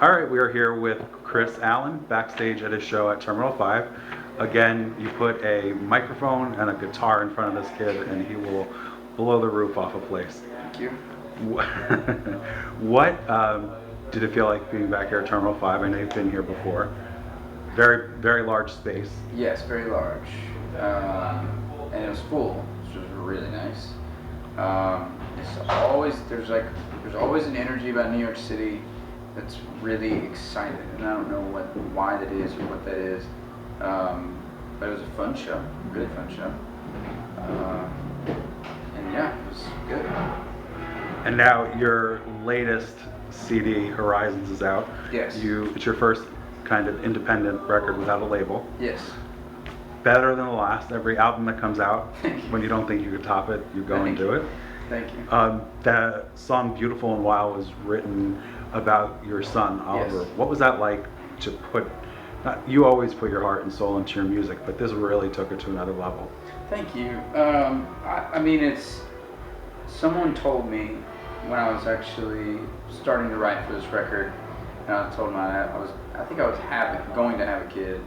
All right, we are here with Kris Allen backstage at his show at Terminal 5. Again, you put a microphone and a guitar in front of this kid and he will blow the roof off a place. Thank you. What did it feel like being back here at Terminal 5? I know you've been here before. Very, very large space. Yes, very large. And it was full, which was really nice. There's always an energy about New York City that's really exciting, and I don't know why that is or what that is. But it was a fun show, really fun show. And yeah, it was good. And now your latest CD, Horizons, is out. Yes. It's your first kind of independent record without a label. Yes. Better than the last. Every album that comes out, Thank you. when you don't think you could top it, you go and do it. Thank you. The song "Beautiful and Wild" was written about your son, Oliver. Yes. What was that like to put? You always put your heart and soul into your music, but this really took it to another level. Thank you. I mean, someone told me when I was actually starting to write for this record, and I told them I think I was going to have a kid,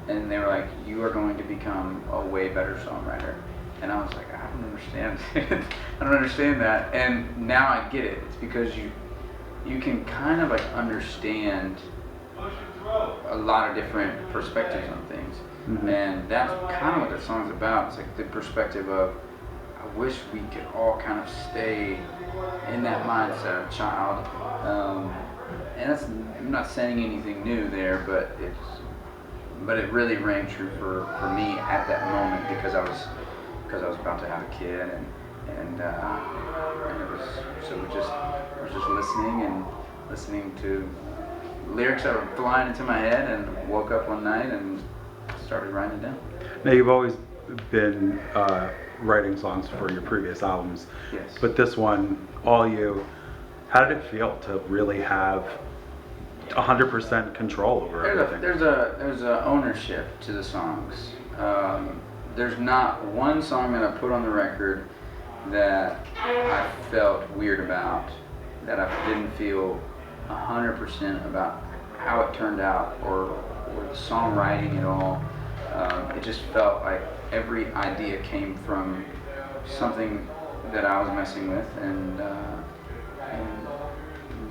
and they were like, "You are going to become a way better songwriter," and I was like, "I don't understand. I don't understand that." And now I get it. It's because you can kind of like understand a lot of different perspectives on things. Mm-hmm. And that's kind of what that song's about. It's like the perspective of, I wish we could all kind of stay in that mindset of child. And I'm not saying anything new there, but it really rang true for me at that moment because I was about to have a kid and it was so I was just listening to lyrics that were flying into my head, and woke up one night and started writing it down. Now, you've always been writing songs for your previous albums. Yes. But this one, All You, how did it feel to really have 100% control over everything? There's a ownership to the songs. There's not one song that I put on the record that I felt weird about, that I didn't feel 100% about how it turned out or the songwriting at all. It just felt like every idea came from something that I was messing with, and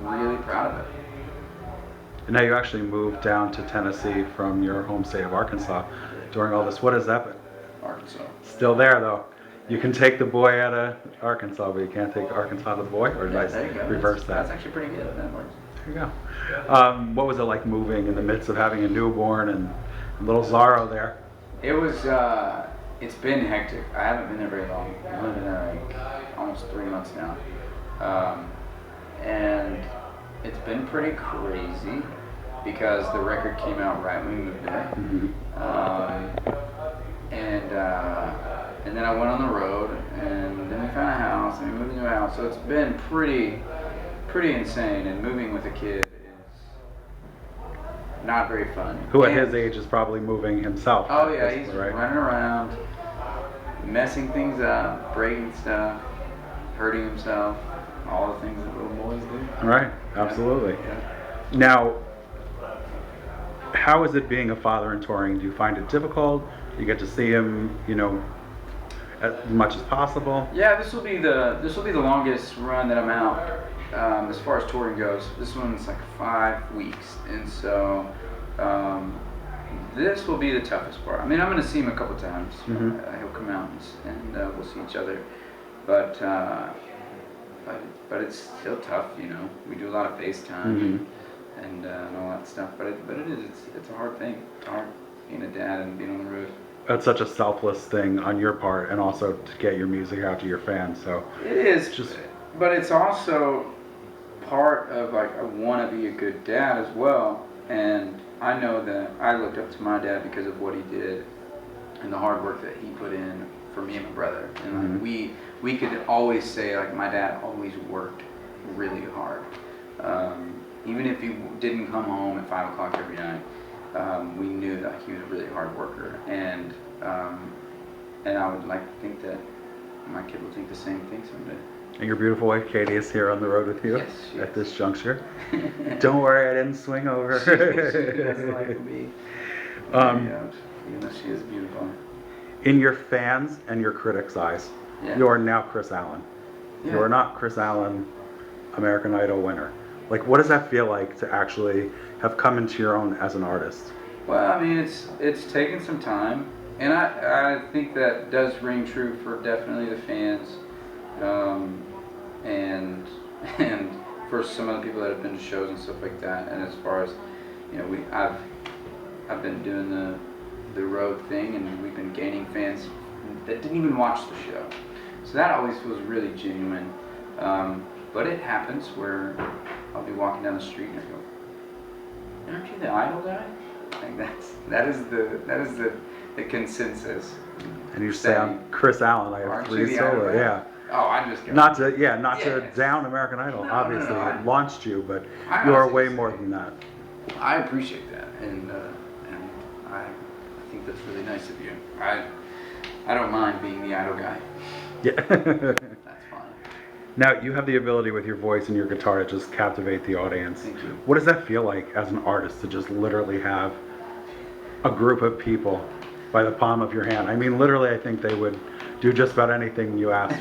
really proud of it. And now you actually moved down to Tennessee from your home state of Arkansas during all this. What has that been? Arkansas. Still there, though. You can take the boy out of Arkansas, but you can't take Arkansas out of the boy? Or did I reverse that? That's actually pretty good. That works. There you go. What was it like moving in the midst of having a newborn and little Zorro there? It was, it's been hectic. I haven't been there very long. I've been there like almost 3 months now. And it's been pretty crazy because the record came out right when we moved there. Mm-hmm. And then I went on the road, and then we found a house, and we moved into a house. So it's been pretty insane, and moving with a kid is not very fun. Who at his age is probably moving himself. Oh yeah, he's right? running around, messing things up, breaking stuff, hurting himself, all the things that little boys do. Right, absolutely. Yeah. Now, how is it being a father and touring? Do you find it difficult? You get to see him, as much as possible? Yeah, this will be the longest run that I'm out as far as touring goes. This one's like 5 weeks, and so this will be the toughest part. I mean, I'm going to see him a couple times. Mm-hmm. He'll come out and we'll see each other, but it's still tough. We do a lot of FaceTime and all that stuff. But it's a hard thing. It's hard being a dad and being on the road. That's such a selfless thing on your part, and also to get your music out to your fans. So it is, but it's also part of like I want to be a good dad as well. And I know that I looked up to my dad because of what he did and the hard work that he put in for me and my brother. And like, we could always say like my dad always worked really hard, even if he didn't come home at 5 o'clock every night. We knew that he was a really hard worker, and I would like to think that my kid will think the same thing someday. And your beautiful wife Katie is here on the road with you Yes, she at is. this juncture. Don't worry, I didn't swing over. She doesn't like to be. Um, Even though she is beautiful. In your fans and your critics' eyes, Yeah. you are now Kris Allen. Yeah. You are not Kris Allen, American Idol winner. Like, what does that feel like to actually have come into your own as an artist? Well, I mean, it's taken some time, and I think that does ring true for definitely the fans, and and for some of the people that have been to shows and stuff like that. And as far as I've been doing the road thing, and we've been gaining fans that didn't even watch the show. So that always feels really genuine. But it happens where I'll be walking down the street and I go, "Aren't you the Idol guy?" Like that is the consensus. And you say, "I'm Kris Allen. I have Aren't 3 you the solo." Idol guy? Yeah. Oh, I just go. Not to Yes. down American Idol. No, Obviously, no, it launched you, but I you are honestly way just more say- than that. I appreciate that, and I think that's really nice of you. I don't mind being the Idol guy. Yeah. That's fine. Now, you have the ability with your voice and your guitar to just captivate the audience. Thank you. What does that feel like as an artist to just literally have a group of people by the palm of your hand? I mean, literally, I think they would do just about anything you ask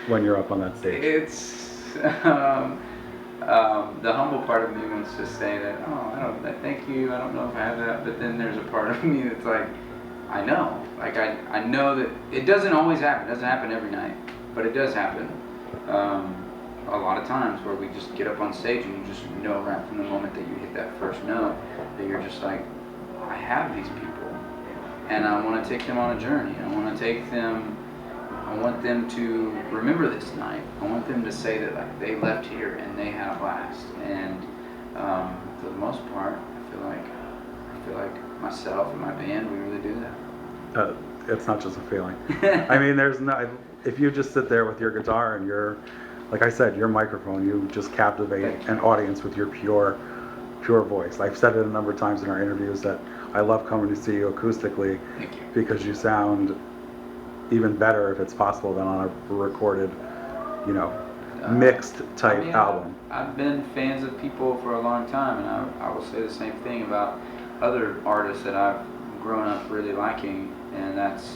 when you're up on that stage. It's the humble part of me wants to say that, oh, I don't, thank you, I don't know if I have that, but then there's a part of me that's like, I know, like I know that it doesn't always happen. It doesn't happen every night, but it does happen. A lot of times where we just get up on stage and you just know right from the moment that you hit that first note that you're just like, I have these people, and I want to take them on a journey. I want them to remember this night. I want them to say that like they left here and they had a blast. And for the most part, I feel like myself and my band, we really do that. It's not just a feeling. I mean, if you just sit there with your guitar and like I said, your microphone, you just captivate an audience with your pure voice. I've said it a number of times in our interviews that I love coming to see you acoustically. Thank you. Because you sound even better, if it's possible, than on a recorded, mixed type album. I've been fans of people for a long time, and I will say the same thing about other artists that I've grown up really liking, and that's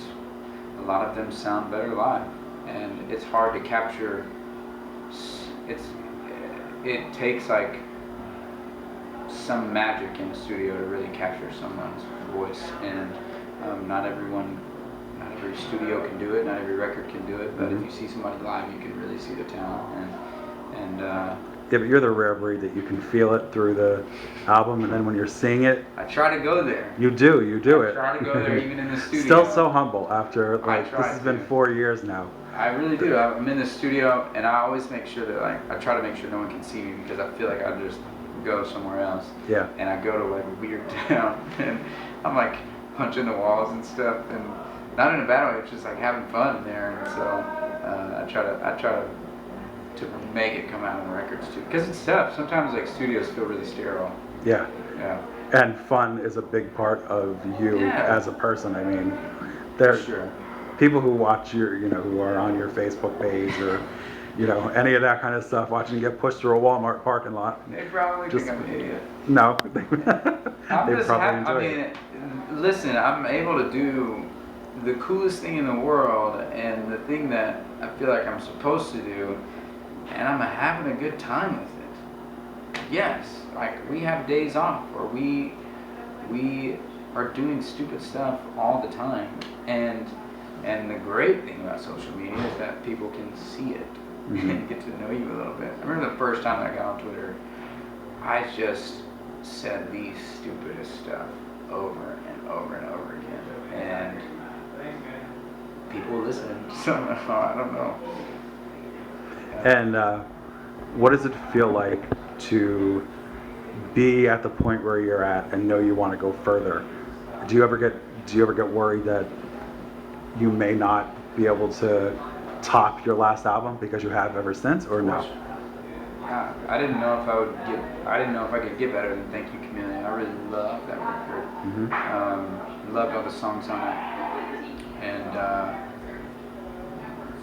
a lot of them sound better live, and it's hard to capture. It takes like some magic in the studio to really capture someone's voice, and not every studio can do it, not every record can do it, but if you see somebody live, you can really see the talent. Yeah, but you're the rare breed that you can feel it through the album, and then when you're seeing it, I try to go there. you do it. I try to go there even in the studio. Still so humble after, like, try this has been to. 4 years now. I really do. I'm in the studio, and I always make sure that, like, I try to make sure no one can see me, because I feel like I just go somewhere else. Yeah. And I go to like a weird town, and I'm like punching the walls and stuff, and not in a bad way. It's just like having fun in there, and so I try to make it come out on the records too, because it's tough. Sometimes like studios feel really sterile. Yeah. Yeah. And fun is a big part of you as a person. I mean, there's Sure. people who watch who are on your Facebook page or, any of that kind of stuff, watching you get pushed through a Walmart parking lot. They probably Just- think I'm an idiot. No, they I'm just probably happy. enjoy it. Listen, I'm able to do the coolest thing in the world, and the thing that I feel like I'm supposed to do, and I'm having a good time with it. Yes, like we have days off where we are doing stupid stuff all the time, and the great thing about social media is that people can see it and get to know you a little bit. I remember the first time I got on Twitter, I just said the stupidest stuff over and over and over again, and people listened somehow. I don't know. And what does it feel like to be at the point where you're at and know you want to go further? Do you ever get worried that you may not be able to top your last album, because you have ever since, or no? I didn't know if I could get better than Thank You Chameleon. I really loved that record. Loved all the songs on it, and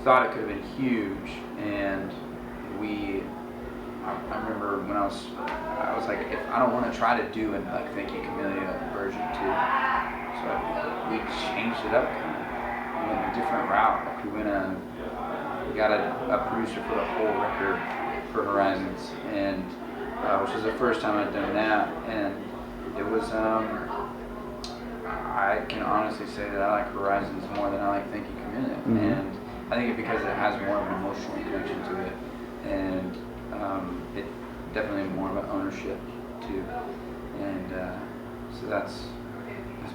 thought it could have been huge, and I remember when I was like, if I don't want to try to do an like Thank You Camellia version too, so we changed it up kind of. We went a different route. Like we got a producer for the whole record for Horizons, and which was the first time I'd done that, and it was I can honestly say that I like Horizons more than I like Thank You Camellia, and I think it's because it has more of an emotional connection to it, and it definitely more of an ownership too, and so that's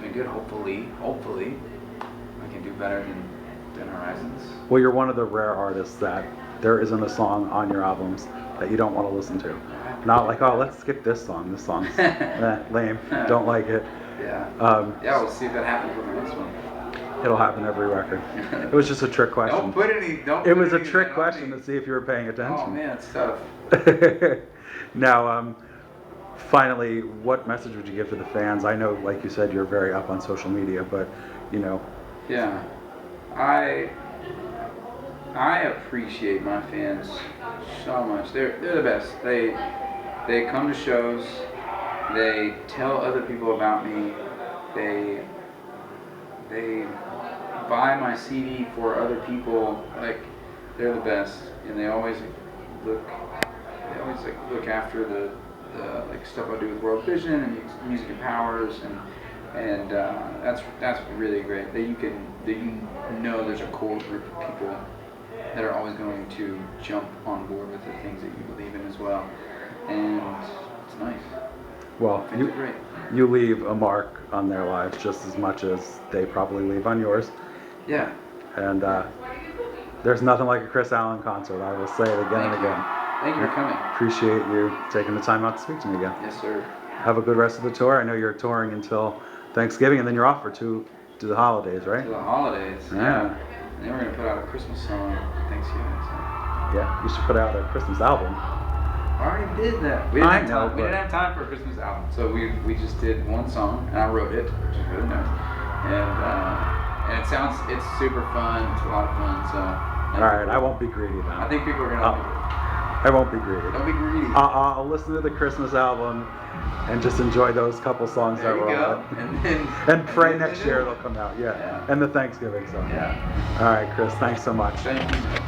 been good. Hopefully I can do better than Horizons. Well, you're one of the rare artists that there isn't a song on your albums that you don't want to listen to. Not like, oh, let's skip this song. This song's lame. Don't like it. Yeah. Yeah, we'll see if that happens with the next one. It'll happen every record. It was just a trick question. Don't put any. It was a trick question to see if you were paying attention. Oh man, it's tough. Now, finally, what message would you give to the fans? I know, like you said, you're very up on social media, but you know. Yeah, I appreciate my fans so much. They're the best. They come to shows. They tell other people about me. They buy my CD for other people. Like, they're the best, and they always look after the like stuff I do with World Vision and Music Empowers, and that's really great. That you know there's a core group of people that are always going to jump on board with the things that you believe in as well, and it's nice. Well, you leave a mark on their lives just as much as they probably leave on yours. Yeah. And there's nothing like a Kris Allen concert. I will say it again and again. Thank you for coming. Appreciate you taking the time out to speak to me again. Yes, sir. Have a good rest of the tour. I know you're touring until Thanksgiving, and then you're off for to the holidays, right? To the holidays. Yeah. And then we're gonna put out a Christmas song Thanksgiving. So. Yeah, you should put out a Christmas album. I already did that. We didn't have time for a Christmas album, so we just did one song, and I wrote it, which is really nice. And it's super fun. It's a lot of fun. So. All right, I won't be greedy then. I think people are gonna. I won't be greedy. Don't be greedy. I'll listen to the Christmas album and just enjoy those couple songs that were on it. And pray next year they'll come out. Yeah. And the Thanksgiving song. Yeah. All right, Kris. Thanks so much. Thank you.